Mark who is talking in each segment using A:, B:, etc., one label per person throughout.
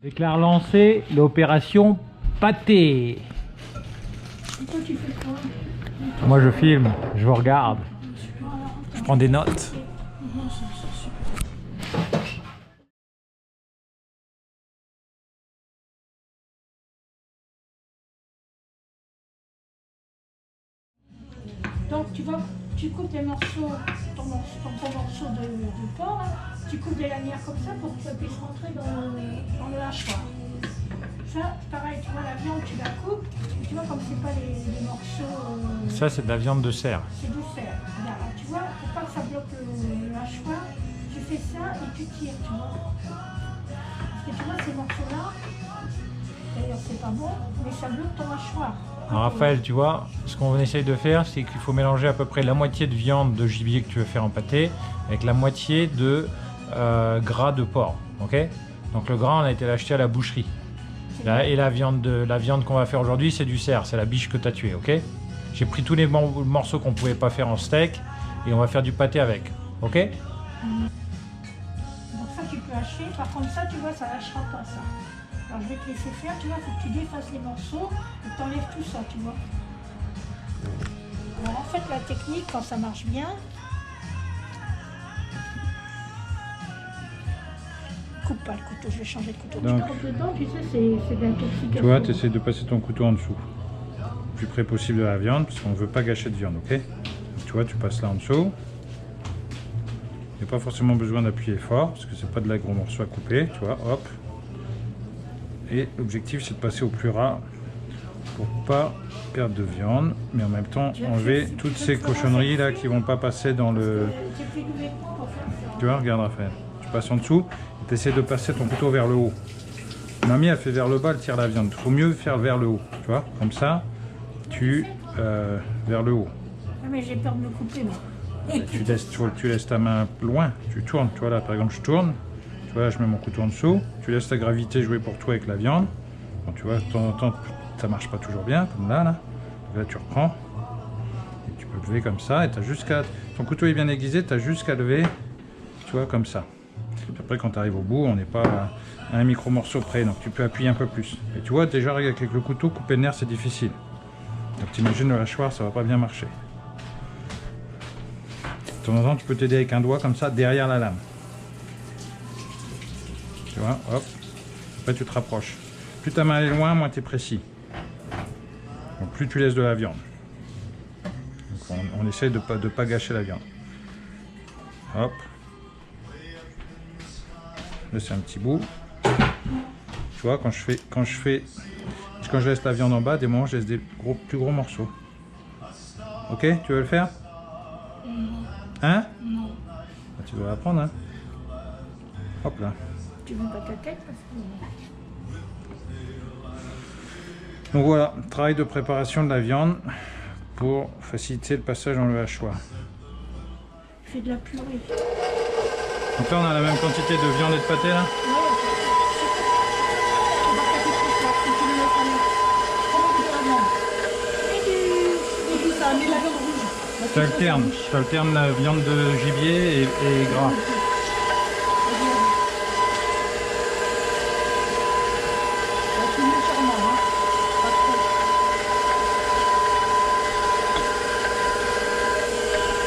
A: Déclare lancer l'opération pâté.
B: Et toi, tu fais quoi?
A: Moi je filme, je vous regarde, je prends des notes.
B: Donc tu vois, tu coupes des morceaux, ton morceau de porc, hein, tu coupes des lanières comme ça pour que ça puisse rentrer dans le hachoir. Ça, pareil, tu vois, la viande, tu la coupes, et tu vois, comme c'est pas les morceaux...
A: Ça c'est de la viande de cerf.
B: C'est du cerf. Regarde, tu vois, pour pas que ça bloque le hachoir, tu fais ça et tu tires, tu vois. Parce que tu vois, ces morceaux-là, d'ailleurs c'est pas bon, mais ça bloque ton hachoir.
A: Alors Raphaël, tu vois, ce qu'on essaye de faire, c'est qu'il faut mélanger à peu près la moitié de viande de gibier que tu veux faire en pâté avec la moitié de gras de porc, ok? Donc le gras, on a été l'acheter à la boucherie. Et la viande qu'on va faire aujourd'hui, c'est du cerf, c'est la biche que tu as tuée, ok? J'ai pris tous les morceaux qu'on pouvait pas faire en steak et on va faire du pâté avec, ok?
B: Donc ça, tu peux hacher, par contre ça, tu vois, ça lâchera pas ça. Alors je vais te laisser faire, tu vois, il faut que tu défasses les morceaux et que tu enlèves tout ça, tu vois. Alors en fait, la technique, quand ça marche bien, coupe pas le couteau, je vais changer de couteau.
A: Donc,
B: tu trempes dedans, tu sais, c'est d'intoxication.
A: tu vois, tu essaies de passer ton couteau en dessous, le plus près possible de la viande, parce qu'on ne veut pas gâcher de viande, ok? Donc, tu vois, tu passes là en dessous. Il n'y a pas forcément besoin d'appuyer fort, parce que c'est pas de la gros morceau à couper, tu vois, hop. Et l'objectif, c'est de passer au plus ras pour pas perdre de viande, mais en même temps enlever toutes ces cochonneries là qui vont pas passer dans le... Tu vois, regarde Raphaël, tu passes en dessous et tu essaies de passer ton couteau vers le haut. Mamie, elle fait vers le bas, elle tire la viande. Il faut mieux faire vers le haut, tu vois, comme ça, vers le haut.
B: Ah, mais j'ai peur de me couper, moi.
A: Tu laisses ta main loin, tu tournes, tu vois là, par exemple, je tourne. Tu vois, là, je mets mon couteau en dessous, tu laisses ta gravité jouer pour toi avec la viande. Bon, tu vois, de temps en temps, ça marche pas toujours bien, comme là. Là, tu reprends, et tu peux lever comme ça, et tu as jusqu'à... Ton couteau est bien aiguisé, tu as jusqu'à lever, tu vois, comme ça. Puis après, quand tu arrives au bout, on n'est pas à un micro-morceau près, donc tu peux appuyer un peu plus. Et tu vois, déjà, avec le couteau, couper le nerf, c'est difficile. Donc t'imagines le hachoir, ça va pas bien marcher. De temps en temps, tu peux t'aider avec un doigt, comme ça, derrière la lame. Tu vois, hop, après tu te rapproches. Plus ta main est loin, moins tu es précis. Donc plus tu laisses de la viande. Donc on essaie de pas gâcher la viande. Hop. Là c'est un petit bout. Tu vois, quand je laisse la viande en bas, des moments je laisse des plus gros morceaux. Ok, tu veux le faire? Hein?
B: Non.
A: Bah, tu dois apprendre, hein? Hop là.
B: Tu veux pas ta tête parce que...
A: Donc voilà, travail de préparation de la viande pour faciliter le passage dans le hachoir.
B: Je fais de la purée.
A: Donc là on a la même quantité de viande et de pâté là? Tu alternes la viande de gibier et gras.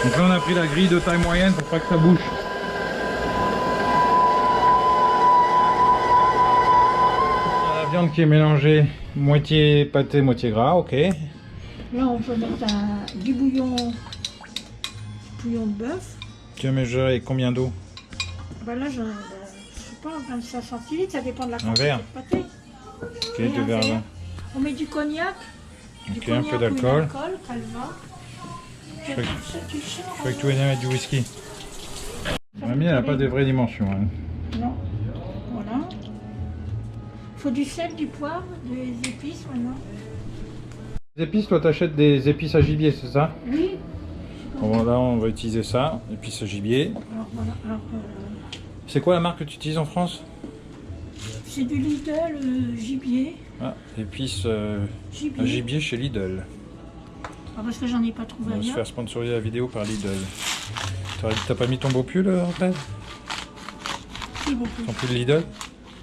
A: Donc là on a pris la grille de taille moyenne pour pas que ça bouge. La viande qui est mélangée, moitié pâté, moitié gras, ok.
B: Là on peut mettre du bouillon de bœuf.
A: Tu as mesuré combien d'eau?
B: Bah là je sais pas, 25 centilitres, ça dépend de la quantité
A: verre.
B: de pâté.
A: Ok,
B: Et
A: 2 verres là.
B: on met du cognac.
A: Ok, un peu d'alcool.
B: Calva.
A: Je crois que tu voulais mettre du whisky. Mamie, elle n'a pas de vraies dimensions. Hein.
B: Non. Voilà. Il faut du sel, du poivre, des épices maintenant.
A: Les épices, toi t'achètes des épices à gibier, c'est ça?
B: Oui.
A: Bon là on va utiliser ça, épices à gibier.
B: Alors, voilà. Alors,
A: c'est quoi la marque que tu utilises en France?
B: c'est du Lidl gibier.
A: Ah, épices
B: Gibier.
A: à gibier chez Lidl.
B: Ah, parce que j'en ai pas trouvé
A: On va se
B: ailleurs.
A: faire sponsoriser la vidéo par Lidl. T'as pas mis ton beau pull, Raphaël?
B: Si, beaucoup.
A: Ton pull Lidl?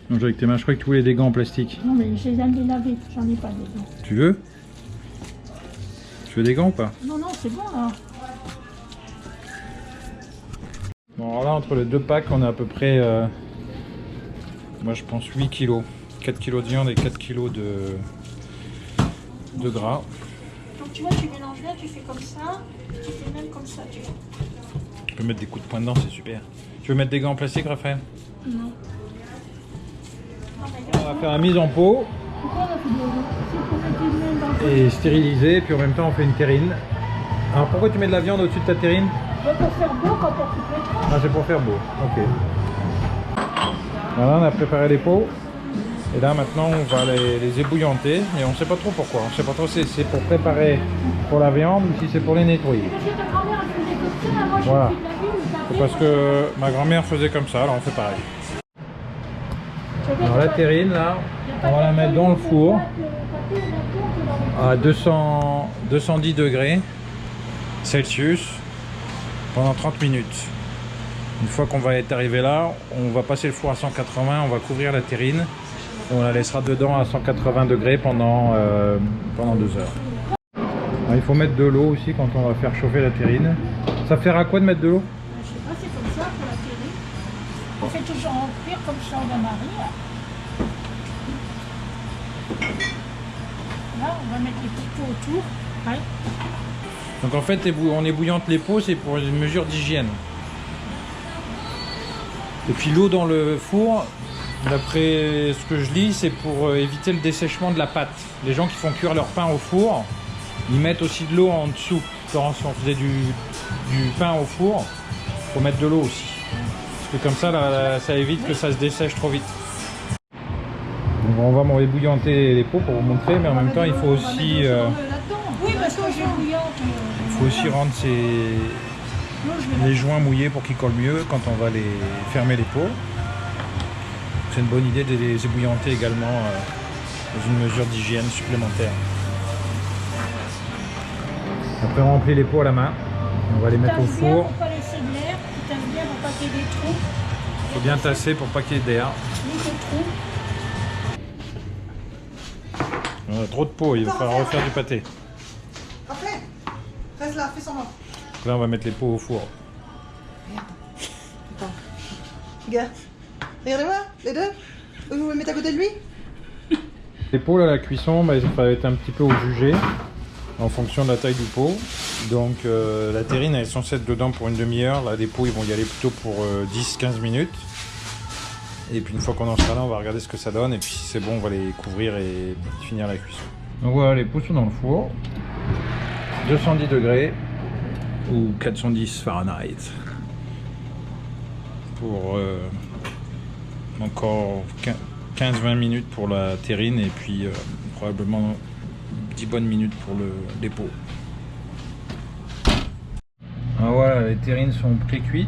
A: Mange avec tes mains, je crois que tu voulais des gants en plastique.
B: Non, mais je les aime les laver, j'en ai pas des gants.
A: Tu veux? Tu veux des gants ou pas?
B: Non, non, c'est bon là.
A: Bon, alors là, entre les deux packs, on a à peu près, moi je pense 8 kilos. 4 kilos de viande et 4 kilos de gras.
B: Donc tu vois, tu mélanges bien, tu fais comme ça, tu fais même comme ça, tu vois.
A: Tu peux mettre des coups de poing dedans, c'est super. Tu veux mettre des gants en plastique, Raphaël?
B: Non.
A: On va faire la mise en pot
B: Pourquoi on a fait des c'est pour mettre les mains dans le
A: et stériliser, puis en même temps on fait une terrine. Alors pourquoi tu mets de la viande au-dessus de ta terrine?
B: pour faire beau quand on coupe les tranches.
A: Ah, c'est pour faire beau, ok. Voilà, on a préparé les pots. Et là maintenant on va les ébouillanter et on sait pas trop pourquoi. On sait pas trop si c'est pour préparer pour la viande ou si c'est pour les nettoyer.
B: Parce que ta grand-mère elle faisait comme ça, moi j'ai
A: Voilà.
B: fait de la vie,
A: C'est parce que ma grand-mère faisait comme ça, alors on fait pareil. Alors la terrine là, on va la mettre dans le four à 210 degrés Celsius pendant 30 minutes. Une fois qu'on va être arrivé là, on va passer le four à 180, on va couvrir la terrine. On la laissera dedans à 180 degrés pendant 2 heures. Alors, il faut mettre de l'eau aussi quand on va faire chauffer la terrine. Ça sert à quoi de mettre de l'eau?
B: Je sais pas, c'est comme ça pour la télé. On fait toujours en cuire comme ça au bain-marie. Là, on va mettre les petits pots autour. Ouais.
A: Donc en fait, on ébouillante les pots, c'est pour une mesure d'hygiène. Et puis l'eau dans le four, d'après ce que je lis, c'est pour éviter le dessèchement de la pâte. Les gens qui font cuire leur pain au four, ils mettent aussi de l'eau en dessous. Florence, si on faisait du pain au four, il faut mettre de l'eau aussi. Parce que comme ça, là, ça évite que ça se dessèche trop vite. Donc on va ébouillanter les pots pour vous montrer, mais en même temps, il faut aussi,
B: Oui, parce que j'ai bouillante.
A: rendre les joints mouillés pour qu'ils collent mieux quand on va les fermer les pots. C'est une bonne idée de les ébouillanter également dans une mesure d'hygiène supplémentaire. Après on remplit les pots à la main, on va les mettre au four.
B: Pour pas laisser de l'air, tu tasses bien pour pas qu'il y ait des trous.
A: Il faut bien tasser pour pas qu'il y ait d'air.
B: Ni de trous.
A: On a trop de pots, il va falloir refaire du pâté.
C: Après, reste là, fais semblant.
A: Donc là on va mettre les pots au four.
C: Attends. Regarde. Regardez-moi, les deux. Vous vous mettez à côté de lui.
A: Les pots là, la cuisson, ça va être un petit peu au jugé en fonction de la taille du pot. Donc la terrine elle est censée être dedans pour une demi-heure. Là les pots ils vont y aller plutôt pour 10-15 minutes. Et puis une fois qu'on en sera là, on va regarder ce que ça donne. Et puis si c'est bon, on va les couvrir et finir la cuisson. Donc voilà, les pots sont dans le four. 210 degrés ou 410 Fahrenheit. Pour encore 15-20 minutes pour la terrine et puis probablement 10 bonnes minutes pour les pots. Alors voilà, les terrines sont pré-cuites.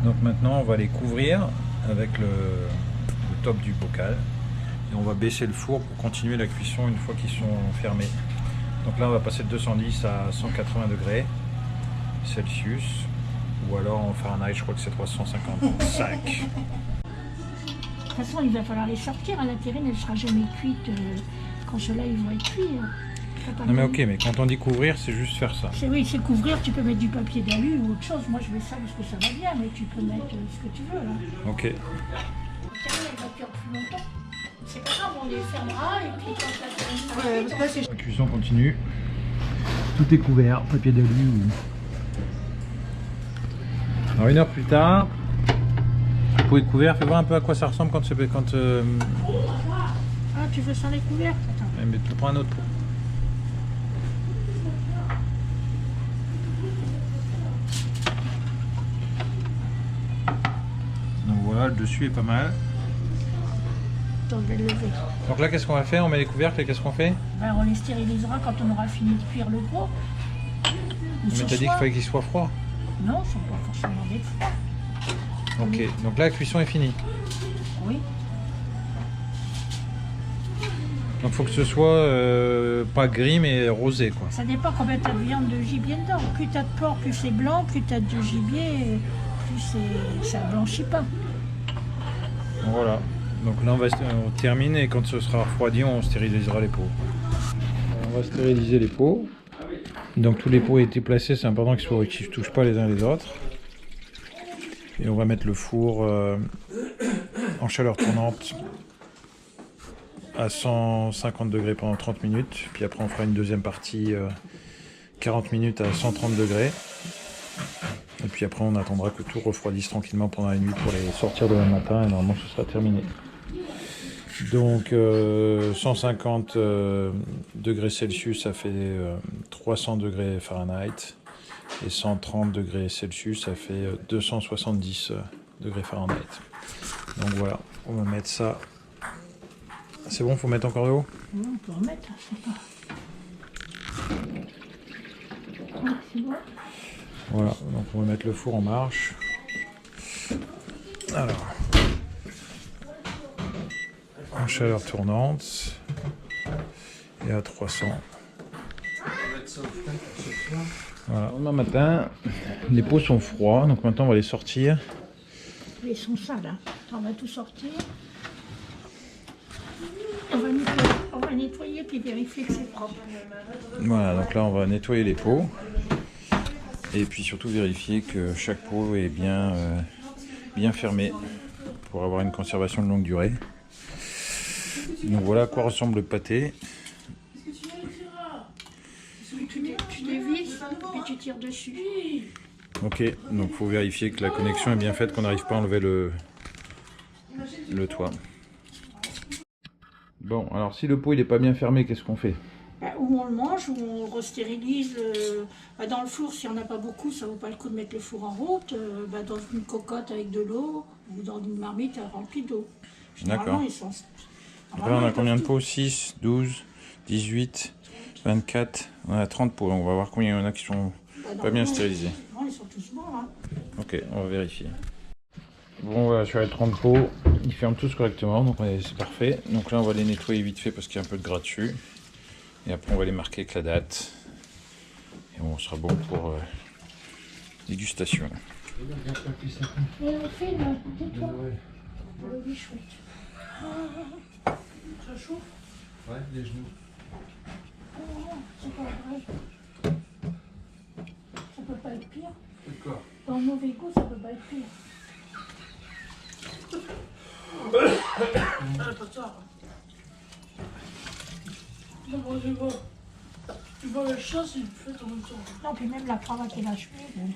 A: Donc maintenant on va les couvrir avec le top du bocal. Et on va baisser le four pour continuer la cuisson une fois qu'ils sont fermés. Donc là on va passer de 210 à 180 degrés Celsius. Ou alors en Fahrenheit, je crois que c'est 355.
B: De toute façon, il va falloir les sortir. La terrine, elle ne sera jamais cuite quand ceux-là ils vont être cuits.
A: Non mais ok, mais quand on dit couvrir, c'est juste faire ça.
B: Oui, c'est couvrir. Tu peux mettre du papier d'alu ou autre chose. Moi, je mets ça parce que ça va bien, mais tu peux mettre ce que tu veux là.
A: Ok.
B: La terrine, elle va cuire plus longtemps. C'est pas grave, on les fermera et puis quand la terrine sera cuite,
C: Là, c'est
A: La cuisson continue. Tout est couvert, papier d'alu ou... Alors une heure plus tard, le pot est couvert. Fais voir un peu à quoi ça ressemble quand c'est...
B: Ah, tu veux sans les couverts? Attends.
A: Mais tu prends un autre pot. Donc voilà, le dessus est pas mal.
B: Attends, je vais le lever.
A: Donc là, qu'est-ce qu'on va faire? On met les couvercles et qu'est-ce qu'on fait?
B: Ben, on les stérilisera quand on aura fini de cuire le gros. Ou
A: Mais
B: ce
A: t'as dit qu'il
B: soir.
A: fallait qu'il soit froid.
B: Non, ils sont pas forcément des froids.
A: Ok, donc là la cuisson est finie.
B: Oui.
A: Donc faut que ce soit pas gris mais rosé quoi.
B: Ça dépend combien tu as de viande de gibier dedans. Plus tu as de porc, plus c'est blanc. Plus tu as de gibier, plus ça blanchit pas.
A: Donc voilà. Donc là on termine et quand ce sera refroidi on stérilisera les pots. On va stériliser les pots. Donc tous les pots ont été placés, c'est important qu'ils ne se touchent pas les uns les autres. Et on va mettre le four en chaleur tournante à 150 degrés pendant 30 minutes. Puis après on fera une deuxième partie 40 minutes à 130 degrés. Et puis après on attendra que tout refroidisse tranquillement pendant la nuit pour les sortir demain matin et normalement ce sera terminé. Donc 150 degrés Celsius ça fait 300 degrés Fahrenheit et 130 degrés Celsius ça fait 270 degrés Fahrenheit. Donc voilà, on va mettre ça. C'est bon, faut mettre encore de l'eau?
B: Oui, on peut remettre, c'est pas... Ouais, c'est bon.
A: Voilà, donc on va mettre le four en marche. Alors, en chaleur tournante et à 300. Voilà, demain matin, les pots sont froids, donc maintenant on va les sortir.
B: Ils sont sales, hein. On va tout sortir. On va nettoyer puis vérifier que c'est propre.
A: Voilà, donc là on va nettoyer les pots. Et puis surtout vérifier que chaque pot est bien, bien fermé pour avoir une conservation de longue durée. Donc voilà à quoi ressemble le pâté.
B: Tu dévisses et tu tires dessus.
A: Ok, donc il faut vérifier que la connexion est bien faite, qu'on n'arrive pas à enlever le toit. Bon, alors si le pot il n'est pas bien fermé, qu'est-ce qu'on fait?
B: Ou on le mange, ou on le restérilise dans le four. Si on n'a pas beaucoup, ça vaut pas le coup de mettre le four en route. Dans une cocotte avec de l'eau, ou dans une marmite remplie d'eau.
A: D'accord. Après on a combien de pots? 6, 12, 18, 24, on a 30 pots. On va voir combien il y en a qui sont pas bien stérilisés.
B: Non, ils sont tous bons, hein.
A: Ok, on va vérifier. Bon voilà, sur les 30 pots, ils ferment tous correctement, donc c'est parfait. Donc là on va les nettoyer vite fait parce qu'il y a un peu de gras dessus. Et après on va les marquer avec la date. Et on sera bon pour dégustation.
B: Et le film, tais-toi. Oui, chouette. Ça chauffe?
D: Ouais, les genoux.
B: C'est pas vrai. Ça peut pas être pire.
D: D'accord.
B: Dans le mauvais goût, ça peut pas être pire. Pas tard. Non, tu vois la chasse et tu fais en même temps. Non, puis même la cravate et la chemise.